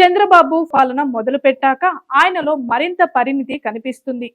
చంద్రబాబు పాలన మొదలుపెట్టాక ఆయనలో మరింత పరిణితి కనిపిస్తుంది.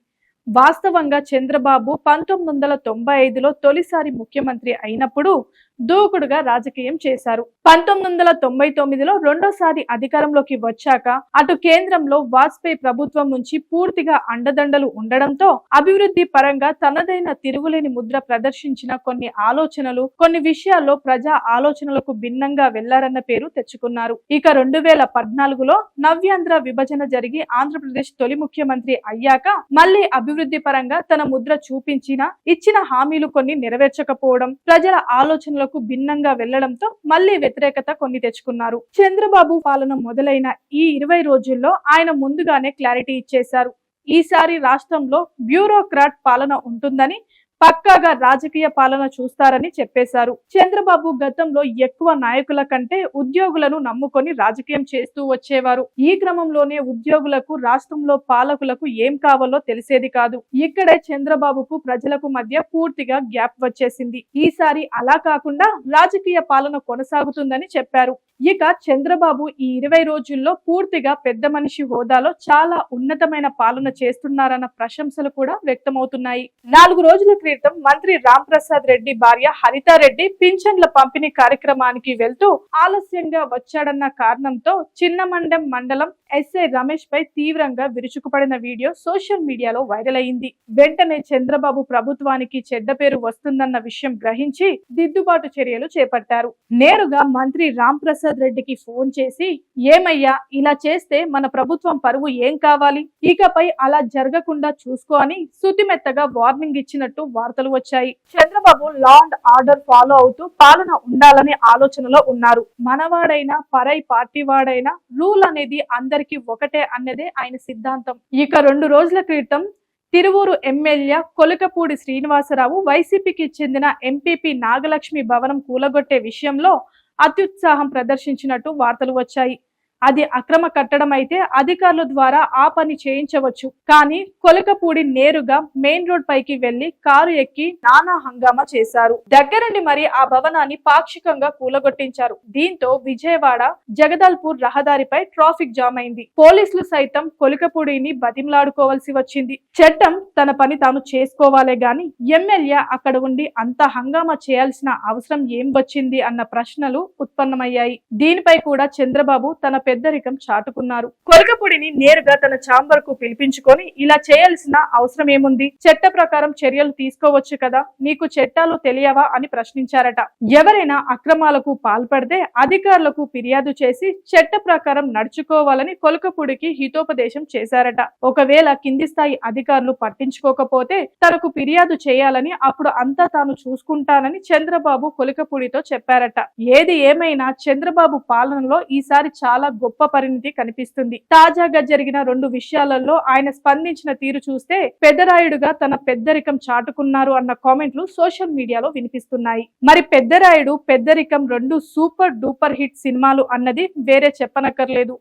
వాస్తవంగా చంద్రబాబు 1995లో తొలిసారి ముఖ్యమంత్రి అయినప్పుడు దూకుడుగా రాజకీయం చేశారు. 1999లో రెండోసారి అధికారంలోకి వచ్చాక అటు కేంద్రంలో వాజ్పేయి ప్రభుత్వం నుంచి పూర్తిగా అండదండలు ఉండడంతో అభివృద్ధి పరంగా తనదైన తిరుగులేని ముద్ర ప్రదర్శించిన కొన్ని ఆలోచనలు, కొన్ని విషయాల్లో ప్రజా ఆలోచనలకు భిన్నంగా వెళ్లారన్న పేరు తెచ్చుకున్నారు. ఇక 2014లో నవ్యాంధ్ర విభజన జరిగి ఆంధ్రప్రదేశ్ తొలి ముఖ్యమంత్రి అయ్యాక మళ్లీ అభివృద్ధి పరంగా తన ముద్ర చూపించిన, ఇచ్చిన హామీలు కొన్ని నెరవేర్చకపోవడం, ప్రజల ఆలోచనలకు భిన్నంగా వెళ్లడంతో మళ్లీ వ్యతిరేకత కొన్ని తెచ్చుకున్నారు. చంద్రబాబు పాలన మొదలైన ఈ 20 రోజుల్లో ఆయన ముందుగానే క్లారిటీ ఇచ్చేశారు. ఈసారి రాష్ట్రంలో బ్యూరోక్రాట్ పాలన ఉంటుందని, పక్కాగా రాజకీయ పాలన చూస్తారని చెప్పేశారు. చంద్రబాబు గతంలో ఎక్కువ నాయకుల కంటే ఉద్యోగులను నమ్ముకొని రాజకీయం చేస్తూ వచ్చేవారు. ఈ క్రమంలోనే ఉద్యోగులకు, రాష్ట్రంలో పాలకులకు ఏం కావాలో తెలిసేది కాదు. ఇక్కడే చంద్రబాబుకు ప్రజలకు మధ్య పూర్తిగా గ్యాప్ వచ్చేసింది. ఈసారి అలా కాకుండా రాజకీయ పాలన కొనసాగుతుందని చెప్పారు. ఇక చంద్రబాబు ఈ 20 రోజుల్లో పూర్తిగా పెద్ద మనిషి హోదాలో చాలా ఉన్నతమైన పాలన చేస్తున్నారన్న ప్రశంసలు కూడా వ్యక్తమవుతున్నాయి. 4 రోజుల క్రితం మంత్రి రాంప్రసాద్ రెడ్డి భార్య హరితారెడ్డి పింఛన్ల పంపిణీ కార్యక్రమానికి వెళ్తూ ఆలస్యంగా వచ్చాడన్న కారణంతో చిన్నమండెం మండలం ఎస్ఐ రమేష్ పై తీవ్రంగా విరుచుకుపడిన వీడియో సోషల్ మీడియాలో వైరల్ అయింది. వెంటనే చంద్రబాబు ప్రభుత్వానికి చెడ్డ పేరు వస్తుందన్న విషయం గ్రహించి దిద్దుబాటు చర్యలు చేపట్టారు. నేరుగా మంత్రి రాంప్రసాద్ రెడ్డికి ఫోన్ చేసి, ఏమయ్యా ఇలా చేస్తే మన ప్రభుత్వం పరువు ఏం కావాలి, ఇకపై అలా జరగకుండా చూసుకో అని సుతిమెత్తగా వార్నింగ్ ఇచ్చినట్టు వార్తలు వచ్చాయి. Chandrababu law and order follow అవుతూ పాలన ఉండాలనే ఆలోచనలో ఉన్నారు. మనవాడైనా పరై పార్టీ వాడైనా రూల్ అనేది అందరికీ ఒకటే అన్నదే ఆయన సిద్ధాంతం. ఇక 2 రోజుల క్రితం తిరువూరు ఎమ్మెల్యే కొలకపూడి శ్రీనివాసరావు వైసీపీకి చెందిన ఎంపీపీ నాగలక్ష్మి భవనం కూలగొట్టే విషయంలో అత్యుత్సాహం ప్రదర్శించినట్టు వార్తలు వచ్చాయి. అది అక్రమ కట్టడం అయితే అధికారుల ద్వారా ఆ పని చేయించవచ్చు. కానీ కొలకపూడి నేరుగా మెయిన్ రోడ్ పైకి వెళ్లి కారు ఎక్కి నానా హంగామా చేశారు. దగ్గరుండి మరి ఆ భవనాన్ని పాక్షికంగా కూలగొట్టించారు. దీంతో విజయవాడ జగదల్పూర్ రహదారిపై ట్రాఫిక్ జామ్ అయింది. పోలీసులు సైతం కొలకపూడిని బతిమలాడుకోవాల్సి వచ్చింది. చట్టం తన పని తాను చేసుకోవాలే గాని ఎమ్మెల్యే అక్కడ ఉండి అంత హంగామా చేయాల్సిన అవసరం ఏం వచ్చింది అన్న ప్రశ్నలు ఉత్పన్నమయ్యాయి. దీనిపై కూడా చంద్రబాబు తన పెద్దరికం చాటుకున్నారు. కొలకపూడిని నేరుగా తన ఛాంబర్ కు పిలిపించుకొని ఇలా చేయాల్సిన అవసరం ఏముంది, చట్ట ప్రకారం చర్యలు తీసుకోవచ్చు కదా, నీకు చట్టాలు తెలియవా అని ప్రశ్నించారట. ఎవరైనా అక్రమాలకు పాల్పడితే అధికారులకు ఫిర్యాదు చేసి చట్ట ప్రకారం నడుచుకోవాలని కొలకపూడికి హితోపదేశం చేశారట. ఒకవేళ కింది స్థాయి అధికారులు పట్టించుకోకపోతే తనకు ఫిర్యాదు చేయాలని, అప్పుడు అంతా తాను చూసుకుంటానని చంద్రబాబు కొలకపూడితో చెప్పారట. ఏది ఏమైనా చంద్రబాబు పాలనలో ఈసారి చాలా గొప్ప పరిణితి కనిపిస్తుంది. తాజాగా జరిగిన 2 విషయాలలో ఆయన స్పందించిన తీరు చూస్తే పెద్దరాయుడుగా తన పెద్దరికం చాటుకున్నారు అన్న కామెంట్లు సోషల్ మీడియాలో వినిపిస్తున్నాయి. మరి పెద్దరాయుడు, పెద్దరికం 2 సూపర్ డూపర్ హిట్ సినిమాలు అన్నది వేరే చెప్పనక్కర్లేదు.